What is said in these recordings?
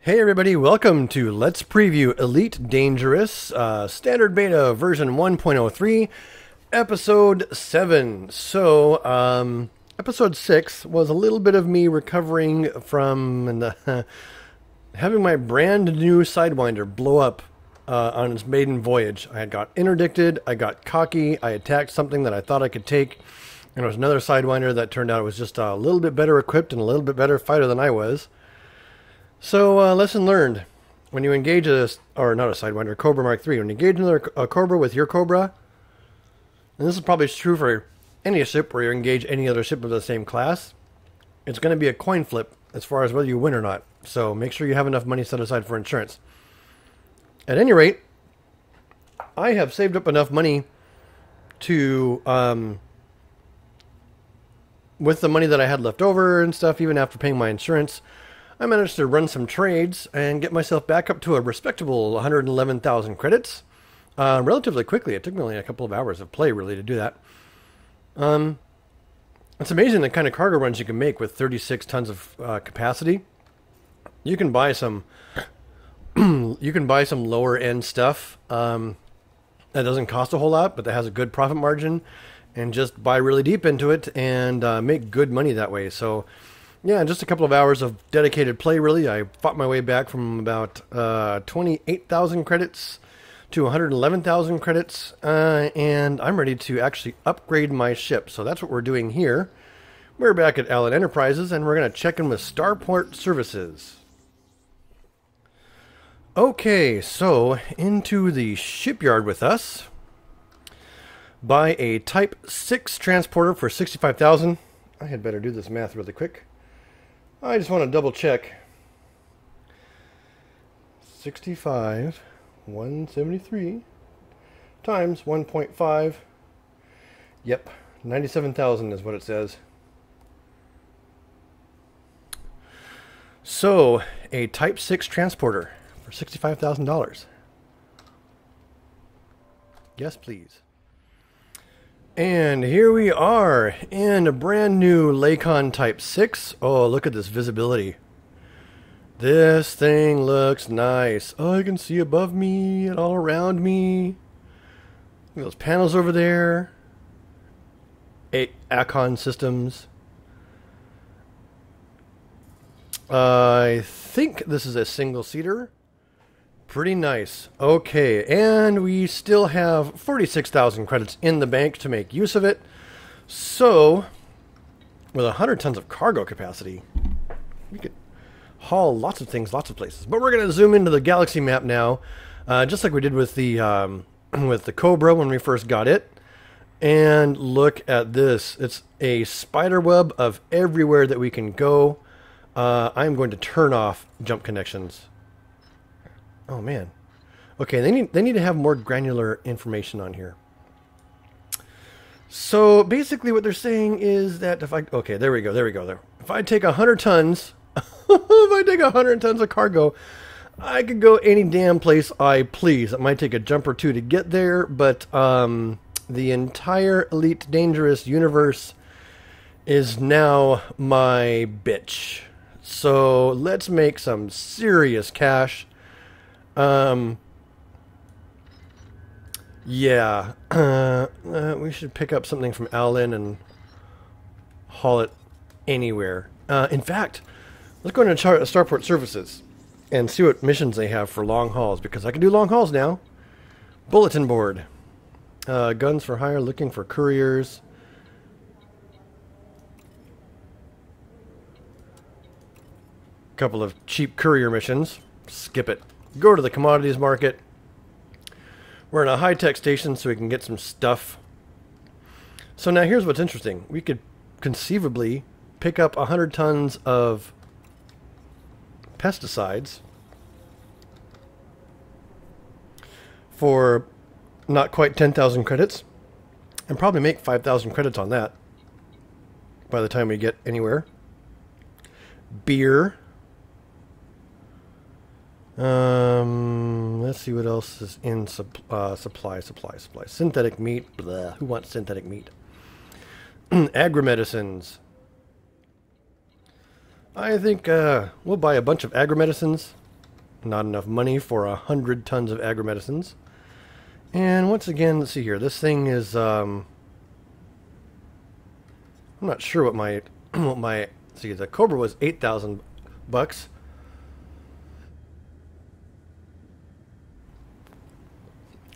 Hey everybody, welcome to Let's Preview Elite Dangerous, Standard Beta version 1.03, Episode 7. Episode 6 was a little bit of me recovering from having my brand new Sidewinder blow up on its maiden voyage. I had got interdicted, I got cocky, I attacked something that I thought I could take, and there was another Sidewinder that turned out it was just a little bit better equipped and a little bit better fighter than I was. So, lesson learned. When you engage not a Sidewinder, Cobra Mark III, when you engage another Cobra with your Cobra, and this is probably true for any ship where you engage any other ship of the same class, it's going to be a coin flip as far as whether you win or not. So make sure you have enough money set aside for insurance. At any rate, I have saved up enough money to, with the money that I had left over and stuff, even after paying my insurance, I managed to run some trades and get myself back up to a respectable 111,000 credits relatively quickly. It took me only a couple of hours of play, really, to do that. It's amazing the kind of cargo runs you can make with 36 tons of capacity. You can buy some lower end stuff that doesn't cost a whole lot, but that has a good profit margin, and just buy really deep into it and make good money that way. So yeah, just a couple of hours of dedicated play, really. I fought my way back from about 28,000 credits to 111,000 credits, and I'm ready to actually upgrade my ship. So that's what we're doing here. We're back at Allen Enterprises, and we're going to check in with Starport Services. Okay, so into the shipyard with us. Buy a Type 6 transporter for 65,000. I had better do this math really quick. I just want to double check. 65, 173 times 1.5. Yep, 97,000 is what it says. So, a Type 6 transporter for $65,000. Yes, please. And here we are in a brand new Lakon Type-6. Oh, look at this visibility. This thing looks nice. Oh, I can see above me and all around me. Look at those panels over there. 8 Lakon systems. I think this is a single-seater. Pretty nice. Okay, and we still have 46,000 credits in the bank to make use of it. So, with 100 tons of cargo capacity, we could haul lots of things, lots of places. But we're going to zoom into the galaxy map now, just like we did with the Cobra when we first got it. And look at this. It's a spider web of everywhere that we can go. I'm going to turn off jump connections. Oh man. Okay, they need to have more granular information on here. So basically what they're saying is that if okay, there we go. If I take 100 tons, if I take 100 tons of cargo, I could go any damn place I please. It might take a jump or two to get there, but the entire Elite Dangerous universe is now my bitch. So let's make some serious cash. Yeah, we should pick up something from Allen and haul it anywhere. In fact, let's go into Starport Services and see what missions they have for long hauls, because I can do long hauls now. Bulletin board. Guns for hire, looking for couriers. Couple of cheap courier missions. Skip it. Go to the commodities market. We're in a high-tech station so we can get some stuff. So now here's what's interesting. We could conceivably pick up 100 tons of pesticides for not quite 10,000 credits, and probably make 5,000 credits on that by the time we get anywhere. Beer. Let's see what else is in supply. Synthetic meat. Blah. Who wants synthetic meat? Agri-medicines. I think we'll buy a bunch of agri-medicines. Not enough money for 100 tons of agri-medicines. And once again, let's see here. This thing is, I'm not sure what my, see, the Cobra was 8,000 bucks.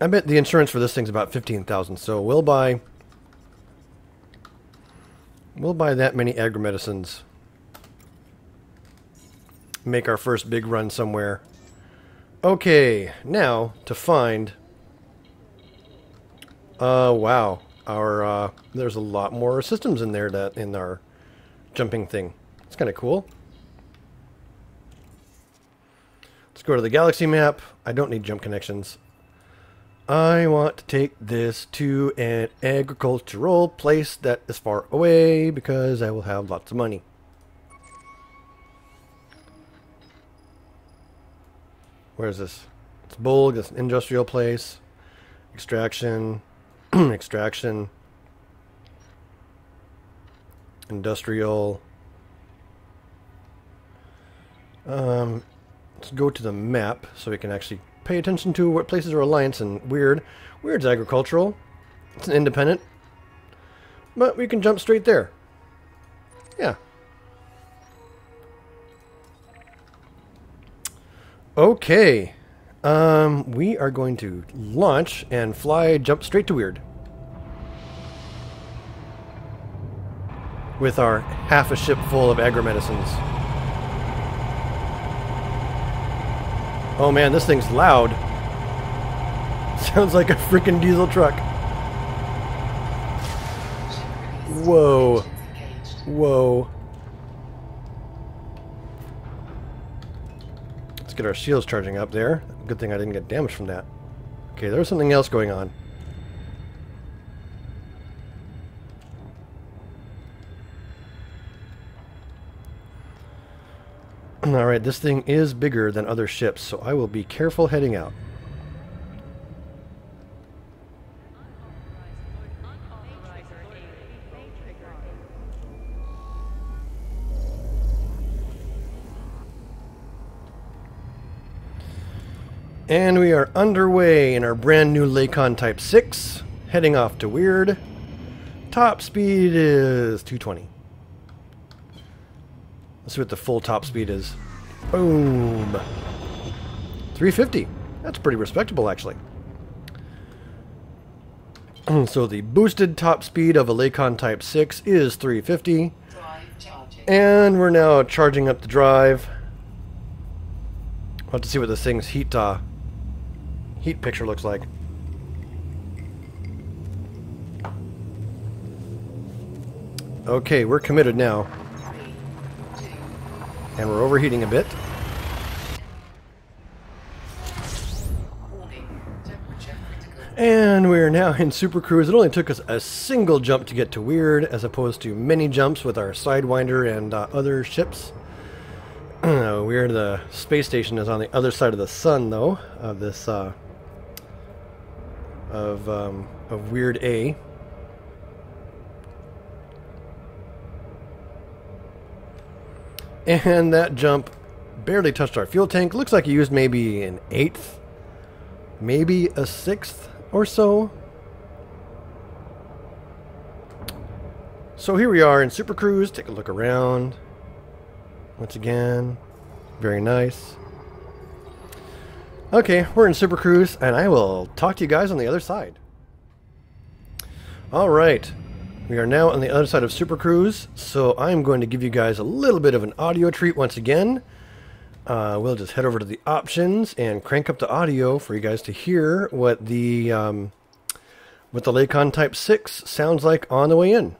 I bet the insurance for this thing's about 15,000. So we'll buy that many agri-medicines. Make our first big run somewhere. Okay, now to find. Wow, our there's a lot more systems in there that in our jumping thing. It's kind of cool. Let's go to the galaxy map. I don't need jump connections. I want to take this to an agricultural place that is far away because I will have lots of money. Where is this? It's Bulg, it's an industrial place. Extraction. Extraction. Industrial. Let's go to the map so we can actually pay attention to what places are alliance and weird. Weird's agricultural. It's an independent. But we can jump straight there. Yeah. Okay. We are going to launch and jump straight to weird. With our half a ship full of agri-medicines. Oh man, this thing's loud. Sounds like a freaking diesel truck. Whoa. Whoa. Let's get our shields charging up there. Good thing I didn't get damaged from that. Okay, there's something else going on. Alright, this thing is bigger than other ships, so I will be careful heading out. And we are underway in our brand new Lakon Type-6, heading off to weird. Top speed is 220. Let's see what the full top speed is. Boom. 350. That's pretty respectable, actually. So the boosted top speed of a Lakon Type-6 is 350. And we're now charging up the drive. We'll have to see what this thing's heat picture looks like. Okay, we're committed now. And we're overheating a bit. And we're now in Super Cruise. It only took us a single jump to get to weird, as opposed to many jumps with our Sidewinder and other ships. Weird, the space station is on the other side of the sun, though, of this of Weird A. And that jump barely touched our fuel tank. Looks like he used maybe an eighth, maybe a sixth or so. So here we are in Super Cruise. Take a look around. Once again, very nice. Okay, we're in Super Cruise, and I will talk to you guys on the other side. Alright, we are now on the other side of Super Cruise, so I'm going to give you guys a little bit of an audio treat once again. We'll just head over to the options and crank up the audio for you guys to hear what the Lakon Type-6 sounds like on the way in.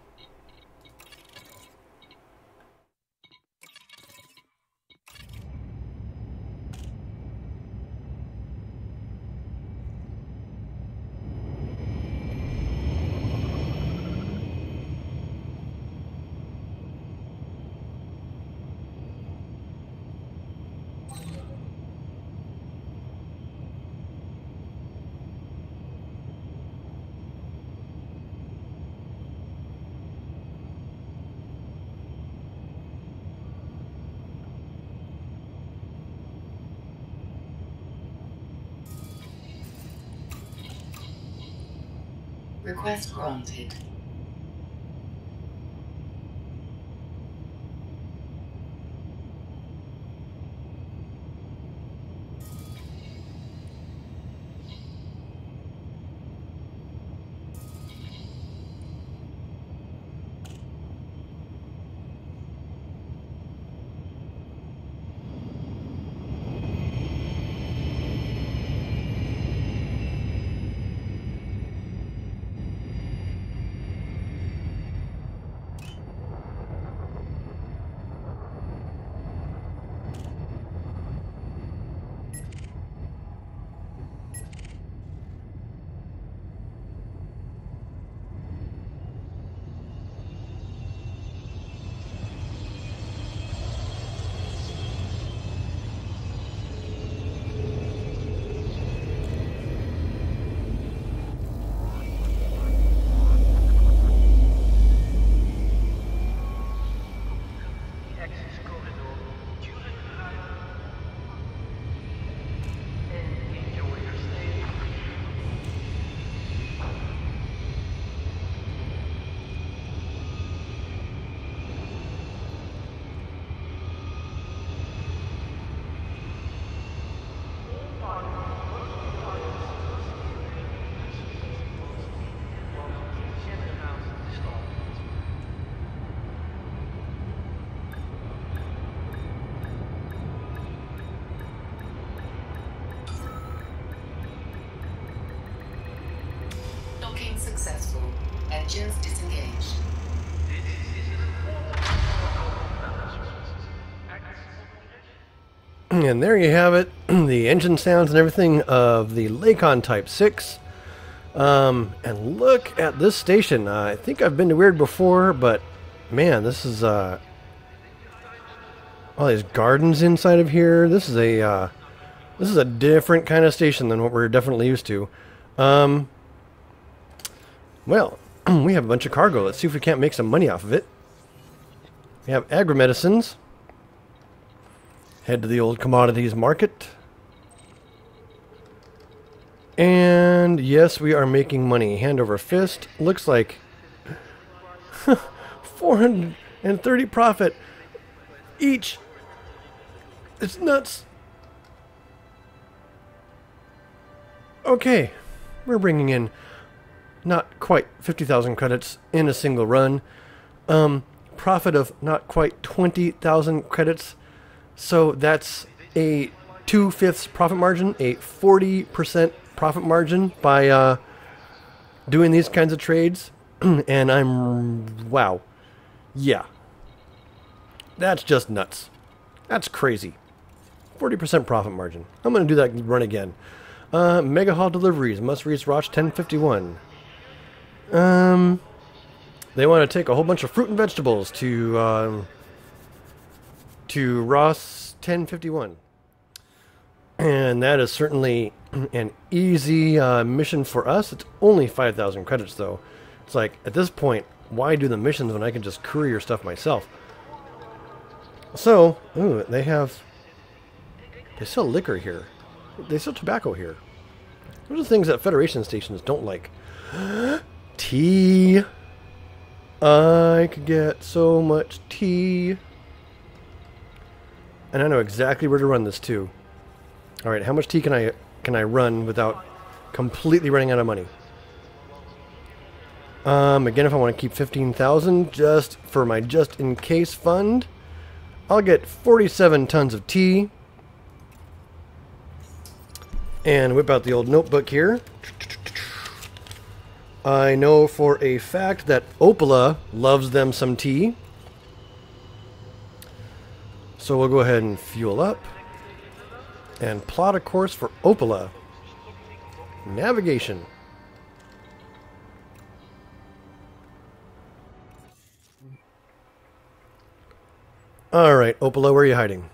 Request granted. Docking successful. Engines disengaged. And there you have it, the engine sounds and everything of the Lakon Type-6. And look at this station. I think I've been to Weird before, but man, this is all these gardens inside of here. This is a different kind of station than what we're definitely used to. Well, we have a bunch of cargo. Let's see if we can't make some money off of it. We have agri-medicines. Head to the old commodities market. And yes, we are making money. Hand over fist. Looks like 430 profit each. It's nuts. Okay, we're bringing in not quite 50,000 credits in a single run. Profit of not quite 20,000 credits. So that's a 2/5 profit margin, a 40% profit margin by doing these kinds of trades. And wow. Yeah. That's just nuts. That's crazy. 40% profit margin. I'm going to do that run again. Mega haul deliveries must reach Roch 1051. They want to take a whole bunch of fruit and vegetables to Ross 1051. And that is certainly an easy mission for us. It's only 5,000 credits, though. It's like, at this point, why do the missions when I can just courier stuff myself? So, ooh, they sell liquor here. They sell tobacco here. Those are things that Federation stations don't like. Tea. I could get so much tea. And I know exactly where to run this too. Alright, how much tea can I run without completely running out of money? Again, if I want to keep 15,000 just for my just-in-case fund, I'll get 47 tons of tea. And whip out the old notebook here. I know for a fact that Opala loves them some tea. So we'll go ahead and fuel up. And plot a course for Opala. Navigation. Alright, Opala, where are you hiding?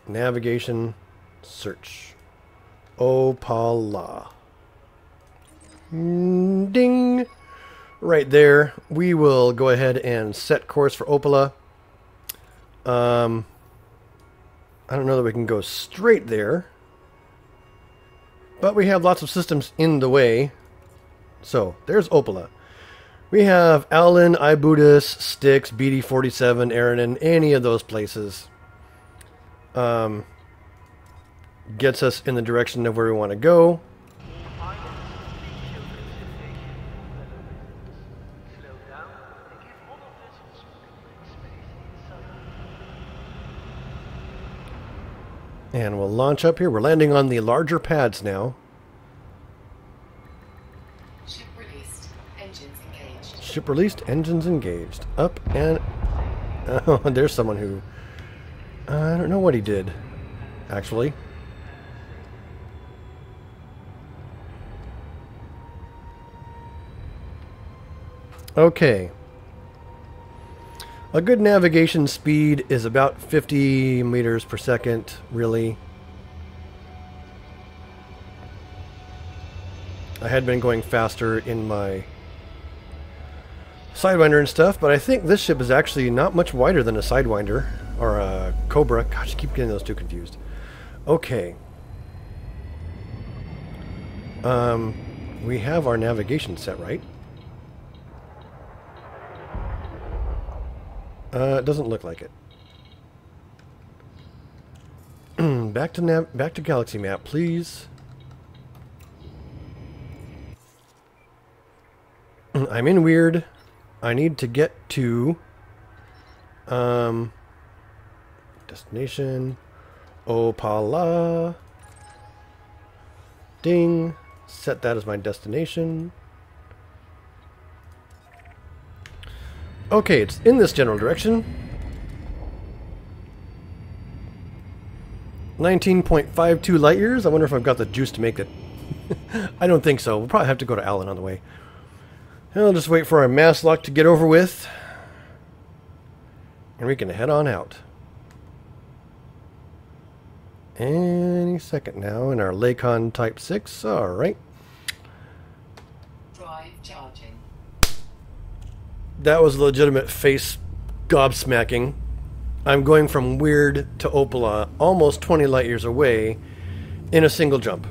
Navigation. Search. Opala. Ding! Right there. We will go ahead and set course for Opala. I don't know that we can go straight there. But we have lots of systems in the way. So, there's Opala. We have Alan, Ibudis, Styx, BD-47, Aranon, any of those places. Gets us in the direction of where we want to go. And we'll launch up here. We're landing on the larger pads now. Ship released. Engines engaged. Ship released, engines engaged. Up and... Oh, there's someone who... I don't know what he did, actually. Okay. A good navigation speed is about 50 meters per second, really. I had been going faster in my Sidewinder and stuff, but I think this ship is actually not much wider than a Sidewinder or a Cobra. Gosh, I keep getting those two confused. Okay. We have our navigation set, right? It doesn't look like it. back to Galaxy Map, please. I'm in weird. I need to get to destination Opala. Ding. Set that as my destination. Okay, it's in this general direction. 19.52 light years. I wonder if I've got the juice to make it. I don't think so. We'll probably have to go to Allen on the way. And I'll just wait for our mass lock to get over with. And we can head on out. Any second now in our Lakon Type-6. Alright. Drive charging. That was legitimate face gobsmacking. I'm going from Weird to Opala, almost 20 light years away, in a single jump.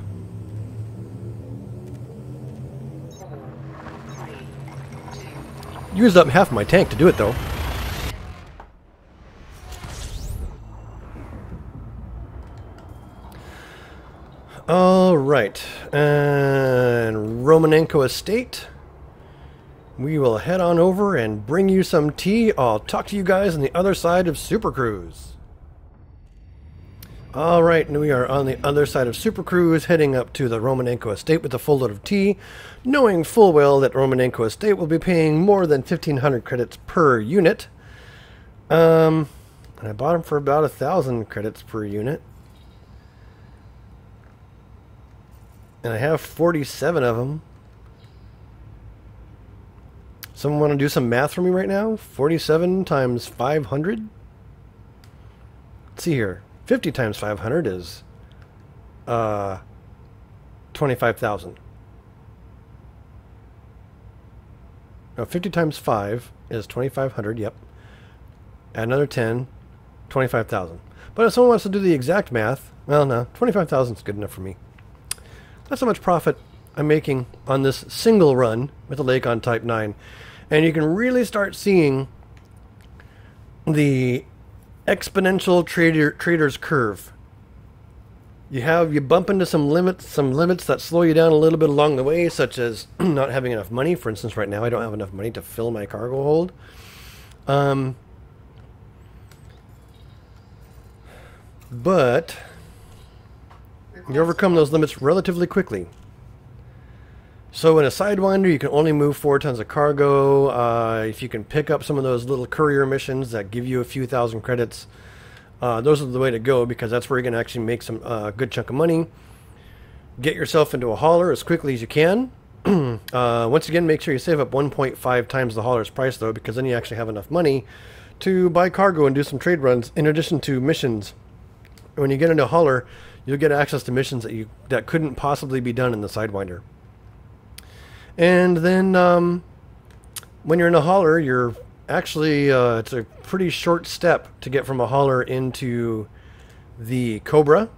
4, 3, 2. Used up half my tank to do it, though. Alright, and Romanenko Estate. We will head on over and bring you some tea. I'll talk to you guys on the other side of Super Cruise. Alright, and we are on the other side of Super Cruise, heading up to the Romanenko Estate with a full load of tea, knowing full well that Romanenko Estate will be paying more than 1,500 credits per unit. And I bought them for about 1,000 credits per unit. And I have 47 of them. Someone want to do some math for me right now? 47 times 500? Let's see here. 50 times 500 is 25,000. No, 50 times 5 is 2,500, yep. Add another 10, 25,000. But if someone wants to do the exact math, well, no, 25,000 is good enough for me. That's how much profit I'm making on this single run with the Lakon Type 9. And you can really start seeing the exponential trader's curve. You bump into some limits that slow you down a little bit along the way, such as not having enough money. For instance, right now I don't have enough money to fill my cargo hold. But you overcome those limits relatively quickly. So in a Sidewinder, you can only move 4 tons of cargo. If you can pick up some of those little courier missions that give you a few thousand credits, those are the way to go, because that's where you're going to actually make some good chunk of money. Get yourself into a hauler as quickly as you can. Once again, make sure you save up 1.5 times the hauler's price, though, because then you actually have enough money to buy cargo and do some trade runs in addition to missions. When you get into a hauler, you'll get access to missions that couldn't possibly be done in the Sidewinder. And then when you're in a hauler, you're actually, it's a pretty short step to get from a hauler into the Cobra.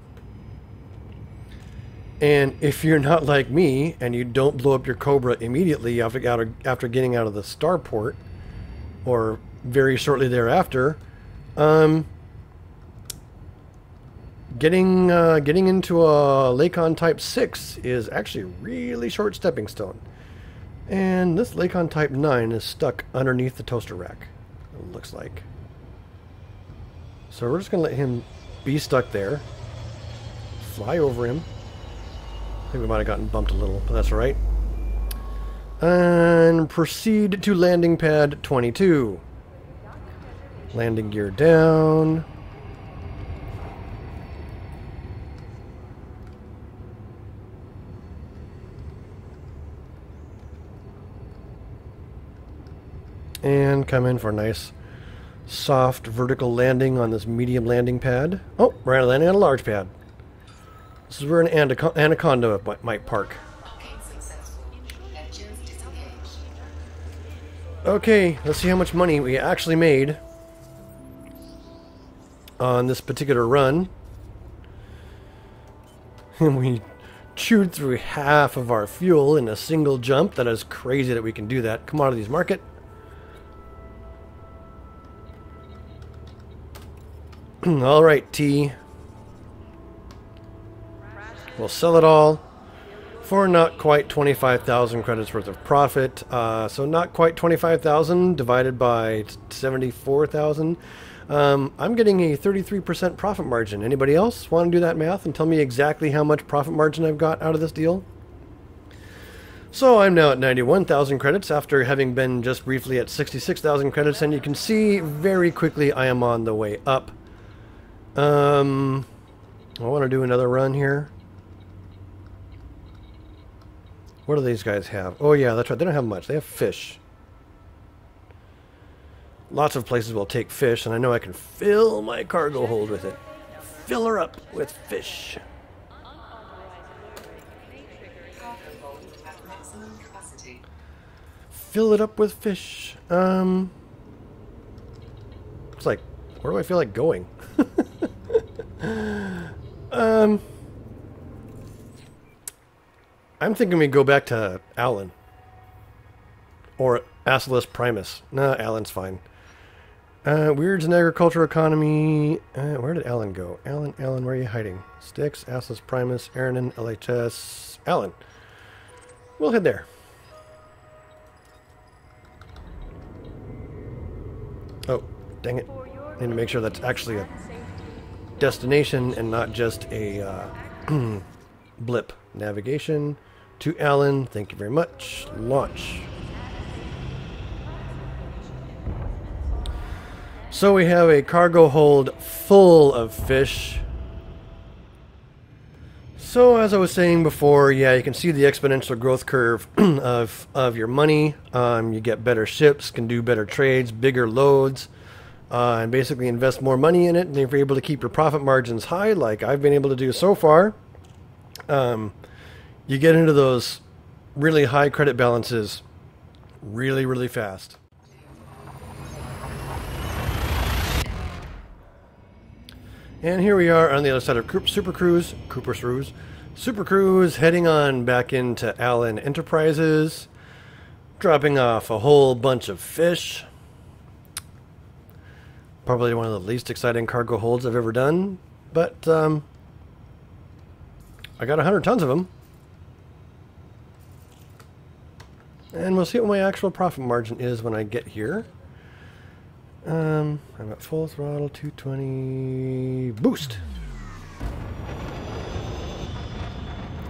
And if you're not like me and you don't blow up your Cobra immediately after getting out of the starport, or very shortly thereafter, getting into a Lakon Type-6 is actually a really short stepping stone. And this Lakon Type-9 is stuck underneath the toaster rack, it looks like. So we're just going to let him be stuck there. Fly over him. I think we might have gotten bumped a little, but that's all right. And proceed to landing pad 22. Landing gear down. And come in for a nice soft vertical landing on this medium landing pad. Oh, we're landing on a large pad. This is where an anaconda might park. Okay, let's see how much money we actually made on this particular run. And we chewed through half of our fuel in a single jump. That is crazy that we can do that. Commodities market. All right, T. We'll sell it all for not quite 25,000 credits worth of profit. So not quite 25,000 divided by 74,000. I'm getting a 33% profit margin. Anybody else want to do that math and tell me exactly how much profit margin I've got out of this deal? So I'm now at 91,000 credits after having been just briefly at 66,000 credits, and you can see very quickly I am on the way up. I want to do another run here. What do these guys have? Oh yeah, that's right. They don't have much. They have fish. Lots of places will take fish, and I know I can fill my cargo hold with it. Fill her up with fish. Fill it up with fish. It's like, where do I feel like going? I'm thinking we go back to Alan. Or Asalus Primus. Nah, Alan's fine. Weirds and agriculture economy. Where did Alan go? Alan, where are you hiding? Styx, Asalus Primus, Aranon, LHS, Alan. We'll head there. Oh, dang it. Need to make sure that's actually a destination and not just a blip. Navigation to Alan. Thank you very much. Launch. So we have a cargo hold full of fish. So as I was saying before, yeah, you can see the exponential growth curve of your money. You get better ships, can do better trades, bigger loads, and basically invest more money in it. And if you're able to keep your profit margins high, like I've been able to do so far, you get into those really high credit balances really, really fast. And here we are on the other side of Super Cruise, Super Cruise, heading on back into Allen Enterprises, dropping off a whole bunch of fish. Probably one of the least exciting cargo holds I've ever done, but I got 100 tons of them. And we'll see what my actual profit margin is when I get here. I'm at full throttle, 220, boost.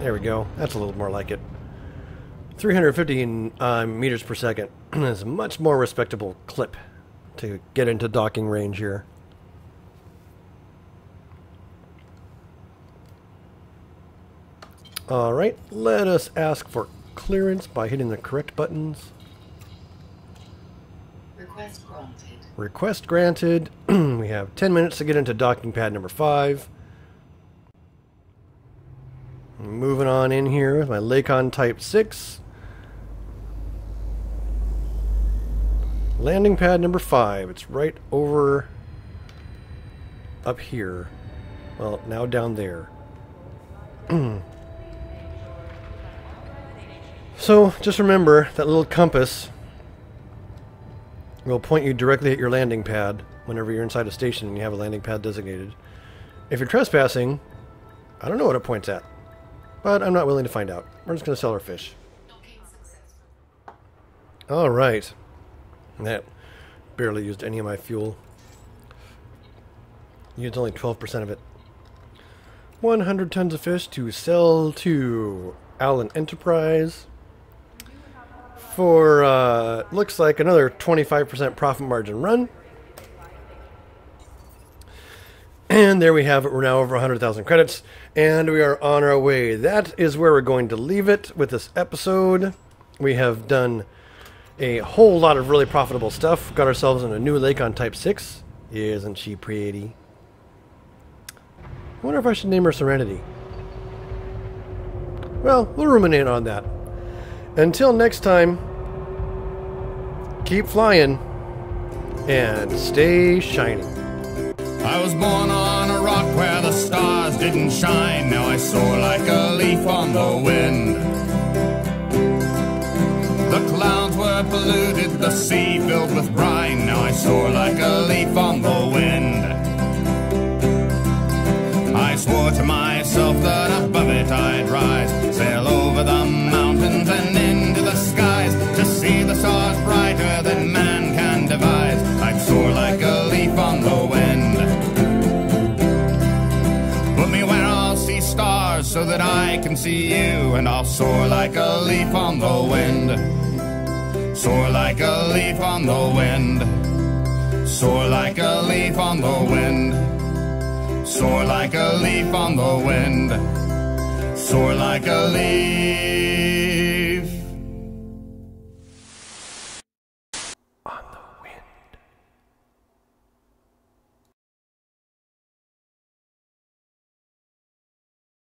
There we go. That's a little more like it. 350 meters per second is a much more respectable clip to get into docking range here. Alright, let us ask for clearance by hitting the correct buttons. Request granted. Request granted. We have 10 minutes to get into docking pad number 5. Moving on in here with my Lakon Type-6. Landing pad number 5. It's right over up here. Well, now down there. So just remember that little compass will point you directly at your landing pad whenever you're inside a station and you have a landing pad designated. If you're trespassing, I don't know what it points at, but I'm not willing to find out. We're just going to sell our fish. Docking successful. All right. That barely used any of my fuel. Used only 12% of it. 100 tons of fish to sell to Allen Enterprise for, looks like another 25% profit margin run. And there we have it. We're now over 100,000 credits, and we are on our way. That is where we're going to leave it with this episode. We have done a whole lot of really profitable stuff. Got ourselves in a new Lakon Type-6. Isn't she pretty? I wonder if I should name her Serenity. Well, we'll ruminate on that. Until next time, keep flying and stay shiny. I was born on a rock where the stars didn't shine. Now I soar like a leaf on the wind. The clouds were polluted, the sea filled with brine. Now I soar like a leaf on the wind. I swore to myself that above it I'd rise, sail over the mountains and into the skies, to see the stars brighter than man can devise. I'd soar like a leaf on the wind. Put me where I'll see stars so that I can see you, and I'll soar like a leaf on the wind. Soar like a leaf on the wind. Soar like a leaf on the wind. Soar like a leaf on the wind. Soar like a leaf